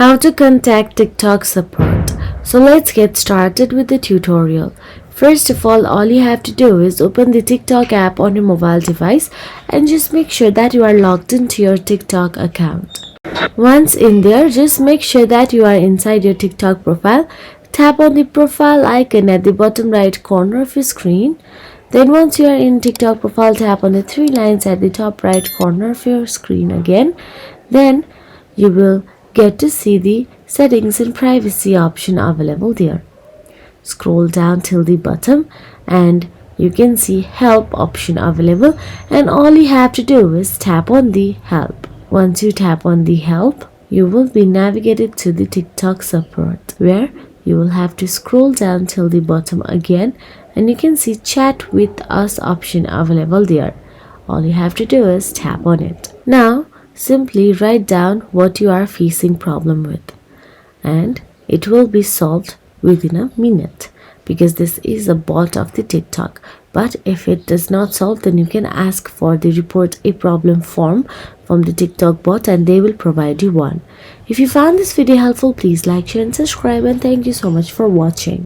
How to contact TikTok support. So let's get started with the tutorial. First of all you have to do is open the TikTok app on your mobile device and just make sure that you are logged into your TikTok account. Once in there, just make sure that you are inside your TikTok profile. Tap on the profile icon at the bottom right corner of your screen. Then once you are in TikTok profile, tap on the three lines at the top right corner of your screen again. Then you will get to see the settings and privacy option available there. Scroll down till the bottom and you can see help option available, and all you have to do is tap on the help. Once you tap on the help, you will be navigated to the TikTok support, where you will have to scroll down till the bottom again and you can see chat with us option available there. All you have to do is tap on it. Now simply write down what you are facing problem with and it will be solved within a minute, because this is a bot of the TikTok. But if it does not solve, then you can ask for the report a problem form from the TikTok bot and they will provide you one. If you found this video helpful, please like, share and subscribe, and thank you so much for watching.